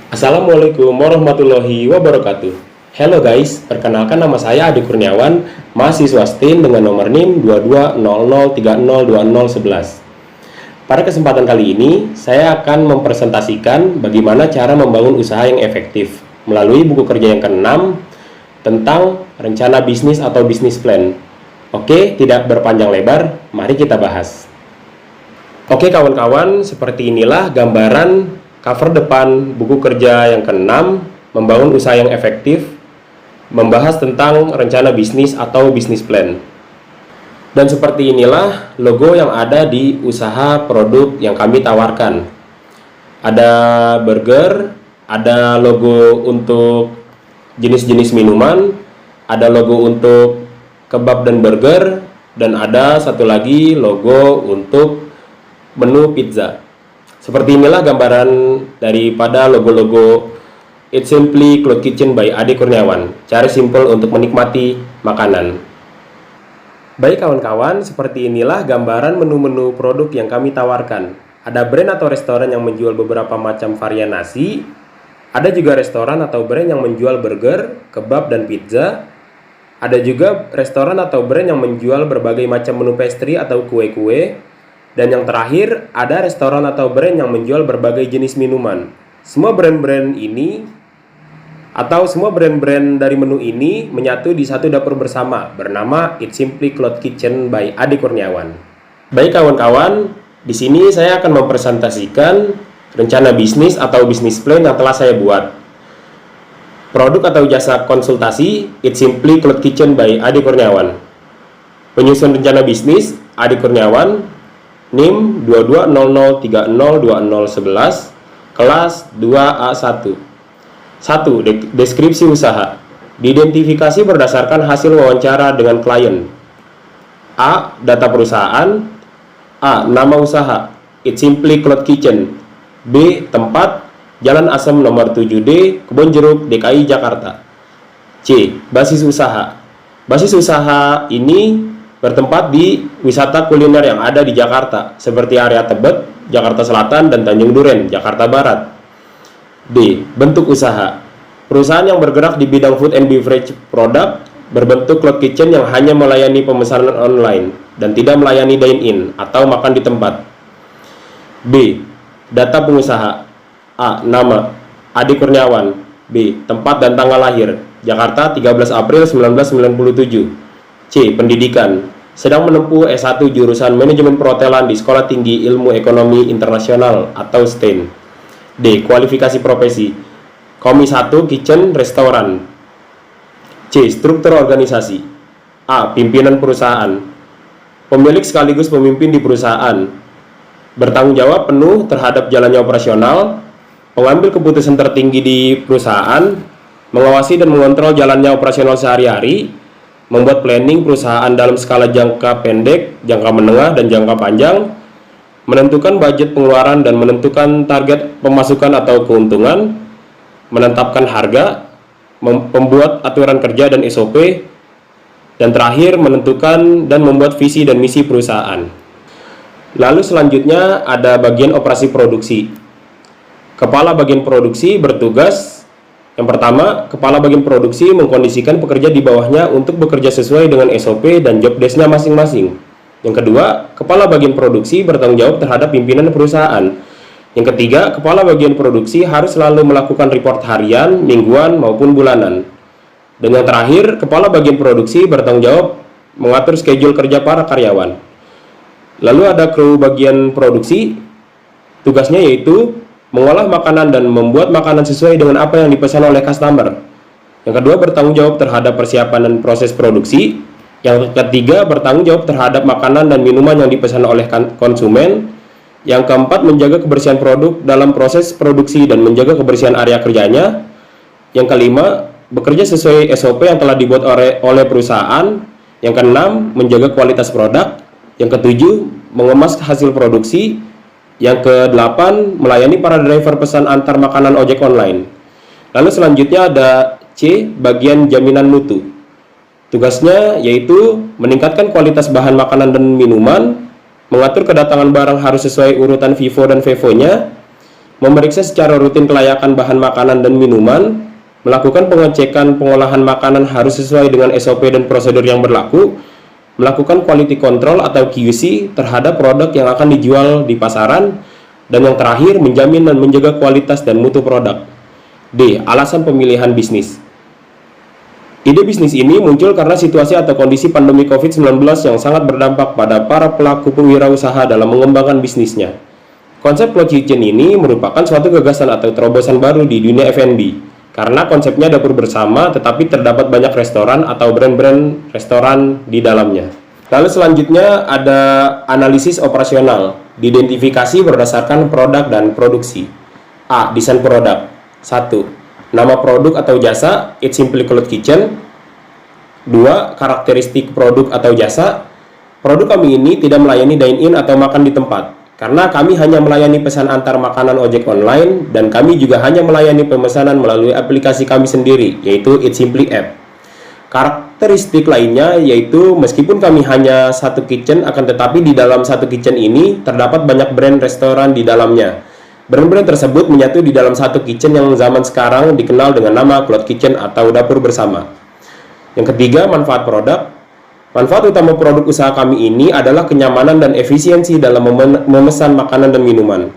Assalamualaikum warahmatullahi wabarakatuh. Hello guys, perkenalkan nama saya Adi Kurniawan, mahasiswa STIN dengan nomor NIM 2200302011. Pada kesempatan kali ini, saya akan mempresentasikan bagaimana cara membangun usaha yang efektif melalui buku kerja yang ke-6 tentang rencana bisnis atau bisnis plan. Oke, tidak berpanjang lebar, mari kita bahas. Oke kawan-kawan, seperti inilah gambaran cover depan buku kerja yang ke-6, membangun usaha yang efektif, membahas tentang rencana bisnis atau bisnis plan. Dan seperti inilah logo yang ada di usaha produk yang kami tawarkan. Ada burger, ada logo untuk jenis-jenis minuman, ada logo untuk kebab dan burger, dan ada satu lagi logo untuk menu pizza. Seperti inilah gambaran daripada logo-logo It's Simply Cloud Kitchen by Adi Kurniawan. Cara simple untuk menikmati makanan. Baik kawan-kawan, seperti inilah gambaran menu-menu produk yang kami tawarkan. Ada brand atau restoran yang menjual beberapa macam varian nasi. Ada juga restoran atau brand yang menjual burger, kebab, dan pizza. Ada juga restoran atau brand yang menjual berbagai macam menu pastry atau kue-kue. Dan yang terakhir, ada restoran atau brand yang menjual berbagai jenis minuman. Semua brand-brand ini atau semua brand-brand dari menu ini menyatu di satu dapur bersama bernama It's Simply Cloud Kitchen by Adi Kurniawan. Baik kawan-kawan, di sini saya akan mempresentasikan rencana bisnis atau bisnis plan yang telah saya buat. Produk atau jasa konsultasi It's Simply Cloud Kitchen by Adi Kurniawan. Penyusun rencana bisnis Adi Kurniawan, NIM 2200302011, kelas 2A1. 1. Deskripsi usaha. Diidentifikasi berdasarkan hasil wawancara dengan klien. A. Data perusahaan. A. Nama usaha It's Simply Cloud Kitchen. B. Tempat Jalan Asem nomor 7D, Kebon Jeruk, DKI Jakarta. C. Basis usaha. Basis usaha ini bertempat di wisata kuliner yang ada di Jakarta, seperti area Tebet, Jakarta Selatan, dan Tanjung Duren, Jakarta Barat. D. Bentuk usaha. Perusahaan yang bergerak di bidang food and beverage product berbentuk cloud kitchen yang hanya melayani pemesanan online dan tidak melayani dine-in atau makan di tempat. B. Data pengusaha. A. Nama Adi Kurniawan. B. Tempat dan tanggal lahir Jakarta 13 April 1997. C. Pendidikan. Sedang menempuh S1 jurusan Manajemen Perhotelan di Sekolah Tinggi Ilmu Ekonomi Internasional atau STIN. D. Kualifikasi profesi. Komi 1 Kitchen Restoran. C. Struktur organisasi. A. Pimpinan perusahaan. Pemilik sekaligus pemimpin di perusahaan. Bertanggung jawab penuh terhadap jalannya operasional. Pengambil keputusan tertinggi di perusahaan. Mengawasi dan mengontrol jalannya operasional sehari-hari. Membuat planning perusahaan dalam skala jangka pendek, jangka menengah, dan jangka panjang, menentukan budget pengeluaran dan menentukan target pemasukan atau keuntungan, menetapkan harga, membuat aturan kerja dan SOP, dan terakhir menentukan dan membuat visi dan misi perusahaan. Lalu selanjutnya ada bagian operasi produksi. Kepala bagian produksi bertugas. Yang pertama, kepala bagian produksi mengkondisikan pekerja di bawahnya untuk bekerja sesuai dengan SOP dan job desk-nya masing-masing. Yang kedua, kepala bagian produksi bertanggung jawab terhadap pimpinan perusahaan. Yang ketiga, kepala bagian produksi harus selalu melakukan report harian, mingguan, maupun bulanan. Dan yang terakhir, kepala bagian produksi bertanggung jawab mengatur schedule kerja para karyawan. Lalu ada kru bagian produksi, tugasnya yaitu mengolah makanan dan membuat makanan sesuai dengan apa yang dipesan oleh customer. Yang kedua, bertanggung jawab terhadap persiapan dan proses produksi. Yang ketiga, bertanggung jawab terhadap makanan dan minuman yang dipesan oleh konsumen. Yang keempat, menjaga kebersihan produk dalam proses produksi dan menjaga kebersihan area kerjanya. Yang kelima, bekerja sesuai SOP yang telah dibuat oleh perusahaan. Yang keenam, menjaga kualitas produk. Yang ketujuh, mengemas hasil produksi. Yang ke-8, melayani para driver pesan antar makanan ojek online. Lalu selanjutnya ada C, bagian jaminan mutu. Tugasnya yaitu meningkatkan kualitas bahan makanan dan minuman, mengatur kedatangan barang harus sesuai urutan FIFO dan FEFO-nya, memeriksa secara rutin kelayakan bahan makanan dan minuman, melakukan pengecekan pengolahan makanan harus sesuai dengan SOP dan prosedur yang berlaku, melakukan quality control atau QC terhadap produk yang akan dijual di pasaran, dan yang terakhir, menjamin dan menjaga kualitas dan mutu produk. D. Alasan pemilihan bisnis. Ide bisnis ini muncul karena situasi atau kondisi pandemi COVID-19 yang sangat berdampak pada para pelaku pewirausaha dalam mengembangkan bisnisnya. Konsep Cloud Kitchen ini merupakan suatu gagasan atau terobosan baru di dunia F&B, karena konsepnya dapur bersama tetapi terdapat banyak restoran atau brand-brand restoran di dalamnya. Lalu selanjutnya ada analisis operasional, diidentifikasi berdasarkan produk dan produksi. A. Desain produk. 1. Nama produk atau jasa, It's Simply Cloud Kitchen. 2. Karakteristik produk atau jasa. Produk kami ini tidak melayani dine-in atau makan di tempat, karena kami hanya melayani pesan antar makanan ojek online, dan kami juga hanya melayani pemesanan melalui aplikasi kami sendiri, yaitu It's Simply App. Karakteristik lainnya yaitu meskipun kami hanya satu kitchen, akan tetapi di dalam satu kitchen ini terdapat banyak brand restoran di dalamnya. Brand-brand tersebut menyatu di dalam satu kitchen yang zaman sekarang dikenal dengan nama Cloud Kitchen atau dapur bersama. Yang ketiga, manfaat produk. Manfaat utama produk usaha kami ini adalah kenyamanan dan efisiensi dalam memesan makanan dan minuman.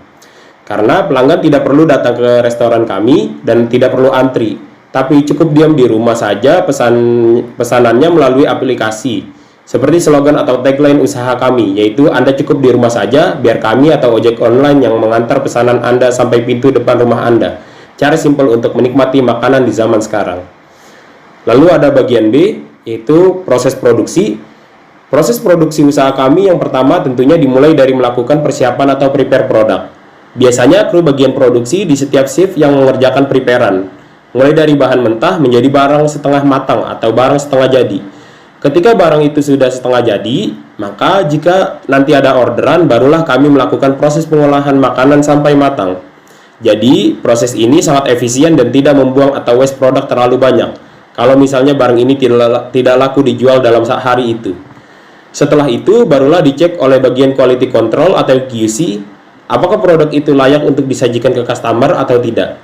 Karena pelanggan tidak perlu datang ke restoran kami dan tidak perlu antri, tapi cukup diam di rumah saja pesanannya melalui aplikasi. Seperti slogan atau tagline usaha kami, yaitu Anda cukup di rumah saja, biar kami atau ojek online yang mengantar pesanan Anda sampai pintu depan rumah Anda. Cara simpel untuk menikmati makanan di zaman sekarang. Lalu ada bagian B, yaitu proses produksi. Proses produksi usaha kami yang pertama tentunya dimulai dari melakukan persiapan atau prepare produk. Biasanya kru bagian produksi di setiap shift yang mengerjakan preparean, mulai dari bahan mentah menjadi barang setengah matang atau barang setengah jadi. Ketika barang itu sudah setengah jadi, maka jika nanti ada orderan, barulah kami melakukan proses pengolahan makanan sampai matang. Jadi, proses ini sangat efisien dan tidak membuang atau waste produk terlalu banyak, kalau misalnya barang ini tidak laku dijual dalam hari itu. Setelah itu, barulah dicek oleh bagian quality control atau QC, apakah produk itu layak untuk disajikan ke customer atau tidak.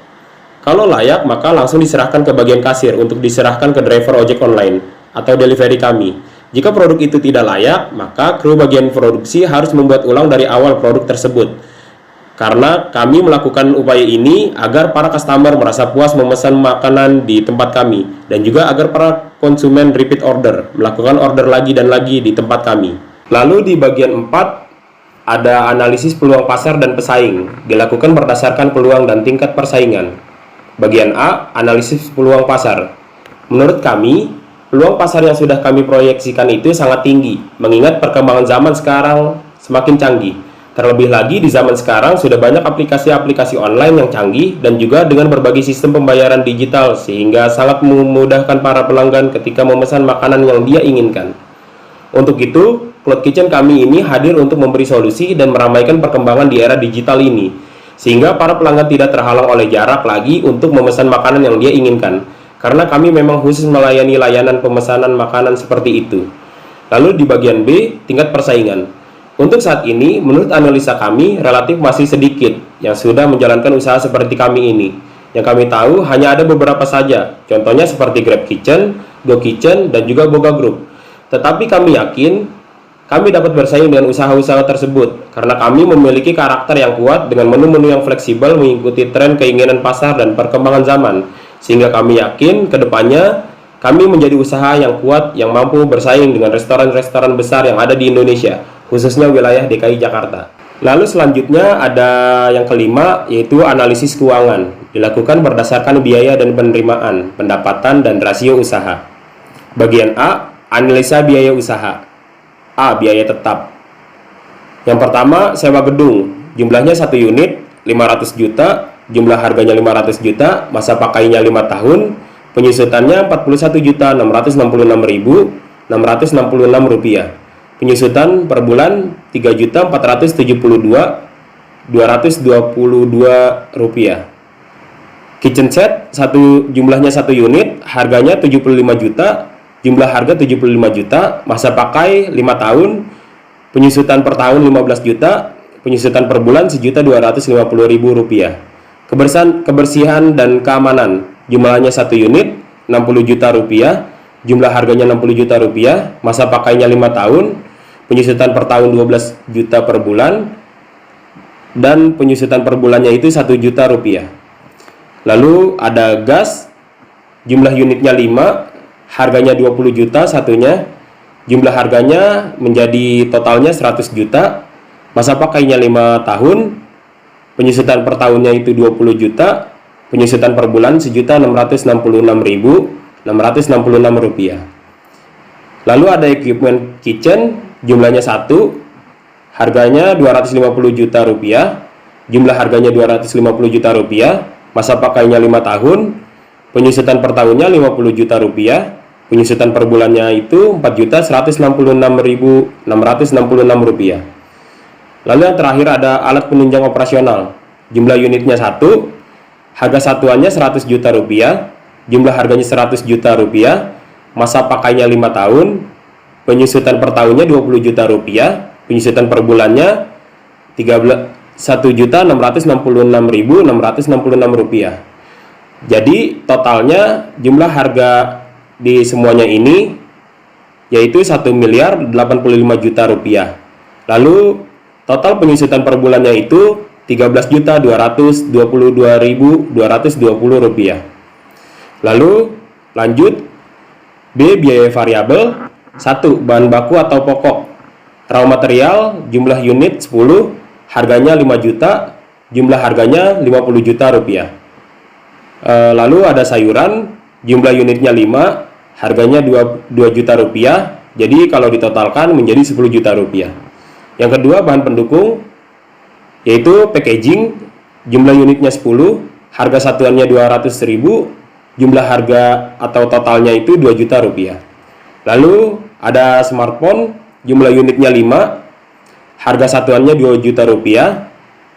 Kalau layak, maka langsung diserahkan ke bagian kasir untuk diserahkan ke driver ojek online atau delivery kami. Jika produk itu tidak layak, maka kru bagian produksi harus membuat ulang dari awal produk tersebut. Karena kami melakukan upaya ini agar para customer merasa puas memesan makanan di tempat kami, dan juga agar para konsumen repeat order, melakukan order lagi dan lagi di tempat kami. Lalu di bagian 4 ada analisis peluang pasar dan pesaing, dilakukan berdasarkan peluang dan tingkat persaingan. Bagian A, analisis peluang pasar. Menurut kami, peluang pasar yang sudah kami proyeksikan itu sangat tinggi, mengingat perkembangan zaman sekarang semakin canggih. Terlebih lagi di zaman sekarang sudah banyak aplikasi-aplikasi online yang canggih dan juga dengan berbagai sistem pembayaran digital, sehingga sangat memudahkan para pelanggan ketika memesan makanan yang dia inginkan. Untuk itu, Cloud Kitchen kami ini hadir untuk memberi solusi dan meramaikan perkembangan di era digital ini, sehingga para pelanggan tidak terhalang oleh jarak lagi untuk memesan makanan yang dia inginkan. Karena kami memang khusus melayani layanan pemesanan makanan seperti itu. Lalu di bagian B, tingkat persaingan. Untuk saat ini, menurut analisa kami, relatif masih sedikit yang sudah menjalankan usaha seperti kami ini. Yang kami tahu hanya ada beberapa saja, contohnya seperti Grab Kitchen, Go Kitchen, dan juga Boga Group. Tetapi kami yakin, kami dapat bersaing dengan usaha-usaha tersebut, karena kami memiliki karakter yang kuat dengan menu-menu yang fleksibel mengikuti tren keinginan pasar dan perkembangan zaman. Sehingga kami yakin ke depannya kami menjadi usaha yang kuat yang mampu bersaing dengan restoran-restoran besar yang ada di Indonesia, khususnya wilayah DKI Jakarta. Lalu selanjutnya ada yang kelima, yaitu analisis keuangan, dilakukan berdasarkan biaya dan penerimaan, pendapatan dan rasio usaha. Bagian A, analisa biaya usaha. A, biaya tetap. Yang pertama, sewa gedung, jumlahnya 1 unit 500 juta, jumlah harganya 500 juta, masa pakainya 5 tahun, penyusutannya 41.666.666 rupiah. Penyusutan per bulan 3.472.222 rupiah. Kitchen set jumlahnya 1 unit, harganya 75 juta, jumlah harga 75 juta, masa pakai 5 tahun, penyusutan per tahun 15 juta, penyusutan per bulan 1.250.000 rupiah. Kebersihan dan keamanan, jumlahnya 1 unit, 60 juta rupiah, jumlah harganya 60 juta rupiah, masa pakainya 5 tahun, penyusutan per tahun 12 juta per bulan, dan penyusutan per bulannya itu 1 juta rupiah. Lalu ada gas, jumlah unitnya 5, harganya 20 juta satunya, jumlah harganya menjadi totalnya 100 juta, masa pakainya 5 tahun, penyusutan per tahunnya itu 20 juta, penyusutan per bulan 1.666.666 rupiah. Lalu ada equipment kitchen, jumlahnya 1, harganya 250 juta rupiah, jumlah harganya 250 juta rupiah, masa pakainya 5 tahun, penyusutan per tahunnya 50 juta rupiah, penyusutan per bulannya itu 4.166.666 rupiah. Lalu yang terakhir ada alat penunjang operasional, jumlah unitnya 1, harga satuannya 100 juta rupiah, jumlah harganya 100 juta rupiah, masa pakainya 5 tahun, penyusutan per tahunnya 20 juta rupiah, penyusutan per bulannya 1.666.666 rupiah. Jadi totalnya jumlah harga di semuanya ini yaitu 1.085 juta rupiah. Lalu total penyusutan per bulannya itu 13.222.220 rupiah. Lalu lanjut, B. Biaya variabel. 1. Bahan baku atau pokok. Raw material, jumlah unit 10, harganya 5 juta, jumlah harganya 50 juta rupiah. Lalu ada sayuran, jumlah unitnya 5, harganya 2 juta rupiah, jadi kalau ditotalkan menjadi 10 juta rupiah. Yang kedua, bahan pendukung, yaitu packaging, jumlah unitnya 10, harga satuannya 200.000, jumlah harga atau totalnya itu 2 juta rupiah. Lalu ada smartphone, jumlah unitnya 5, harga satuannya 2 juta rupiah,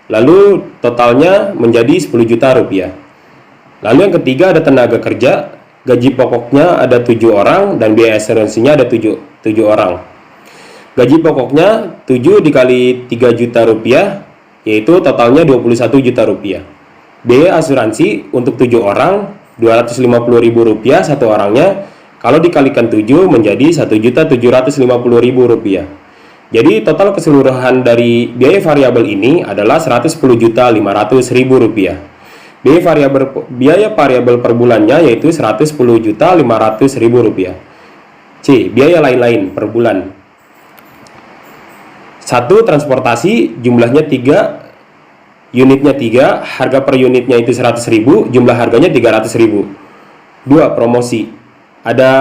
lalu totalnya menjadi 10 juta rupiah. Lalu yang ketiga ada tenaga kerja, gaji pokoknya ada 7 orang dan biaya asuransinya ada 7 orang. Gaji pokoknya 7 dikali 3 juta rupiah, yaitu totalnya 21 juta rupiah. Biaya asuransi untuk 7 orang 250.000 rupiah satu orangnya, kalau dikalikan 7 menjadi 1.750.000 rupiah. Jadi total keseluruhan dari biaya variabel ini adalah 110.500.000 rupiah. Biaya variabel per bulannya yaitu 110.500.000 rupiah. C. Biaya lain-lain per bulan. 1. Transportasi, jumlahnya 3, unitnya 3, harga per unitnya itu 100.000, jumlah harganya 300.000. 2. Promosi, ada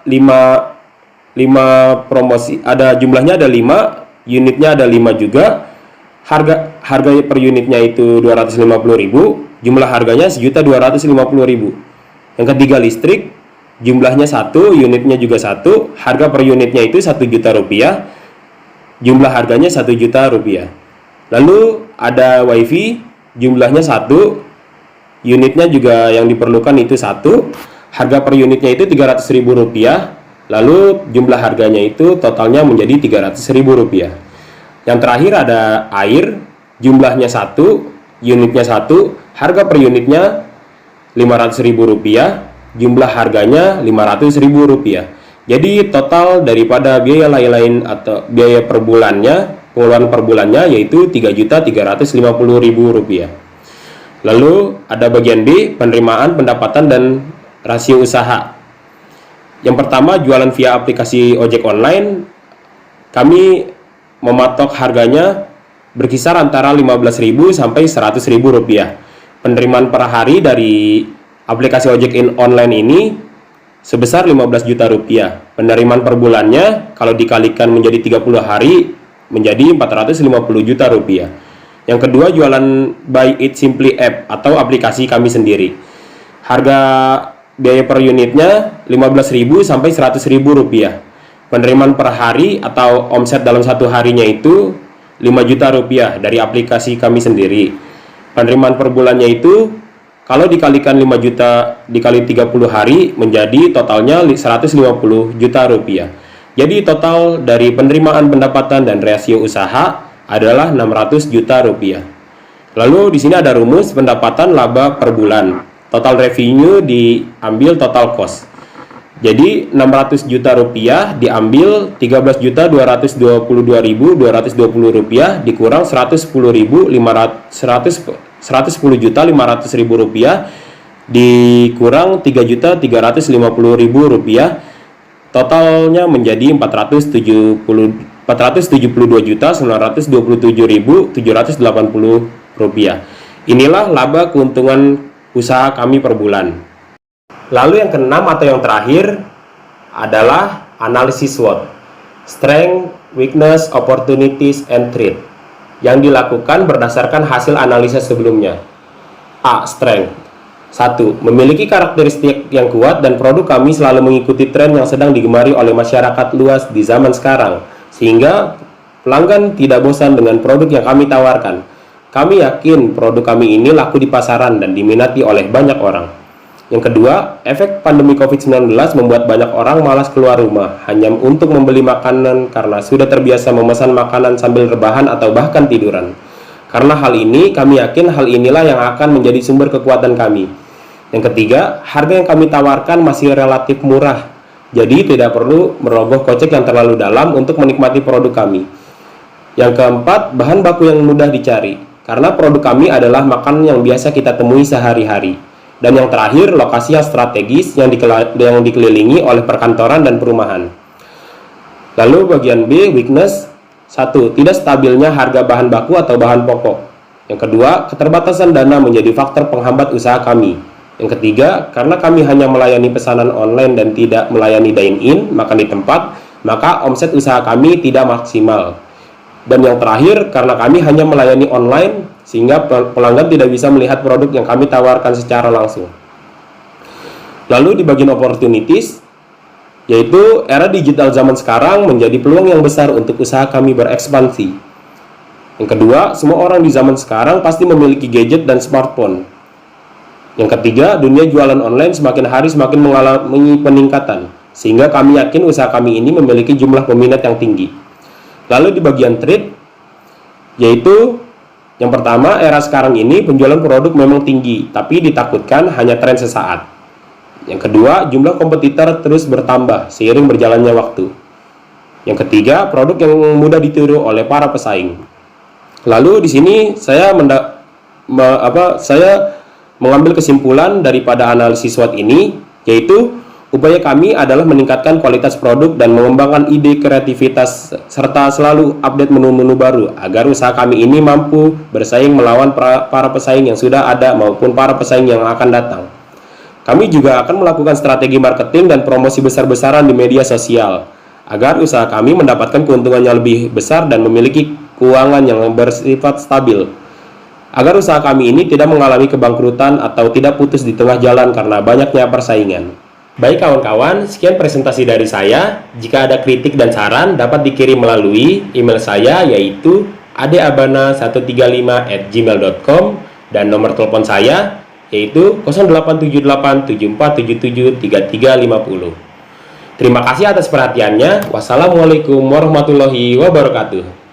5 promosi, ada jumlahnya ada 5, unitnya ada 5 juga, harga per unitnya itu 250.000, jumlah harganya 1.250.000. Yang ketiga listrik, jumlahnya 1, unitnya juga 1, harga per unitnya itu 1 juta rupiah, jumlah harganya 1 juta rupiah. Lalu ada wifi, jumlahnya 1, unitnya juga yang diperlukan itu 1, harga per unitnya itu 300.000 rupiah, lalu jumlah harganya itu totalnya menjadi 300.000 rupiah. Yang terakhir ada air, jumlahnya 1, unitnya 1, harga per unitnya 500.000 rupiah, jumlah harganya 500.000 rupiah. Jadi total daripada biaya lain-lain atau biaya per bulannya, pengeluaran per bulannya yaitu 3.350.000 rupiah. Lalu ada bagian B, penerimaan pendapatan dan rasio usaha. Yang pertama, jualan via aplikasi ojek online. Kami mematok harganya berkisar antara 15.000 sampai 100.000 rupiah. Penerimaan per hari dari aplikasi ojek online ini sebesar 15 juta rupiah. Penerimaan per bulannya kalau dikalikan menjadi 30 hari menjadi 450 juta rupiah. Yang kedua, jualan Buy It Simply app atau aplikasi kami sendiri. Harga biaya per unitnya 15.000 sampai 100.000 rupiah. Penerimaan per hari atau omset dalam satu harinya itu 5 juta rupiah dari aplikasi kami sendiri. Penerimaan per bulannya itu kalau dikalikan 5 juta dikali 30 hari menjadi totalnya 150 juta rupiah. Jadi total dari penerimaan pendapatan dan rasio usaha adalah 600 juta rupiah. Lalu di sini ada rumus pendapatan laba per bulan. Total revenue diambil total cost. Jadi 600 juta rupiah diambil 13.222.220 rupiah dikurang 110 juta 500 ribu rupiah dikurang 3.350.000 rupiah, totalnya menjadi 472.927.780 rupiah. Inilah laba keuntungan usaha kami per bulan. Lalu yang keenam atau yang terakhir adalah analisis SWOT, Strength, Weakness, Opportunities, and Threat, yang dilakukan berdasarkan hasil analisa sebelumnya. A. Strength. 1. Memiliki karakteristik yang kuat dan produk kami selalu mengikuti tren yang sedang digemari oleh masyarakat luas di zaman sekarang, sehingga pelanggan tidak bosan dengan produk yang kami tawarkan. Kami yakin produk kami ini laku di pasaran dan diminati oleh banyak orang. Yang kedua, efek pandemi COVID-19 membuat banyak orang malas keluar rumah hanya untuk membeli makanan karena sudah terbiasa memesan makanan sambil rebahan atau bahkan tiduran. Karena hal ini, kami yakin hal inilah yang akan menjadi sumber kekuatan kami. Yang ketiga, harga yang kami tawarkan masih relatif murah, jadi tidak perlu merogoh kocek yang terlalu dalam untuk menikmati produk kami. Yang keempat, bahan baku yang mudah dicari, karena produk kami adalah makanan yang biasa kita temui sehari-hari. Dan yang terakhir, lokasi yang strategis yang dikelilingi oleh perkantoran dan perumahan. Lalu bagian B, weakness. 1. Tidak stabilnya harga bahan baku atau bahan pokok. Yang kedua, keterbatasan dana menjadi faktor penghambat usaha kami. Yang ketiga, karena kami hanya melayani pesanan online dan tidak melayani dine-in, makan di tempat, maka omset usaha kami tidak maksimal. Dan yang terakhir, karena kami hanya melayani online, sehingga pelanggan tidak bisa melihat produk yang kami tawarkan secara langsung. Lalu di bagian opportunities, yaitu era digital zaman sekarang menjadi peluang yang besar untuk usaha kami berekspansi. Yang kedua, semua orang di zaman sekarang pasti memiliki gadget dan smartphone. Yang ketiga, dunia jualan online semakin hari semakin mengalami peningkatan, sehingga kami yakin usaha kami ini memiliki jumlah peminat yang tinggi. Lalu di bagian trade, yaitu yang pertama, era sekarang ini penjualan produk memang tinggi, tapi ditakutkan hanya tren sesaat. Yang kedua, jumlah kompetitor terus bertambah seiring berjalannya waktu. Yang ketiga, produk yang mudah ditiru oleh para pesaing. Lalu di sini saya mengambil kesimpulan daripada analisis SWOT ini, yaitu upaya kami adalah meningkatkan kualitas produk dan mengembangkan ide kreativitas serta selalu update menu-menu baru agar usaha kami ini mampu bersaing melawan para pesaing yang sudah ada maupun para pesaing yang akan datang. Kami juga akan melakukan strategi marketing dan promosi besar-besaran di media sosial agar usaha kami mendapatkan keuntungan yang lebih besar dan memiliki keuangan yang bersifat stabil, agar usaha kami ini tidak mengalami kebangkrutan atau tidak putus di tengah jalan karena banyaknya persaingan. Baik kawan-kawan, sekian presentasi dari saya. Jika ada kritik dan saran dapat dikirim melalui email saya, yaitu adeabana135@gmail.com, dan nomor telepon saya yaitu 087874773350. Terima kasih atas perhatiannya. Wassalamualaikum warahmatullahi wabarakatuh.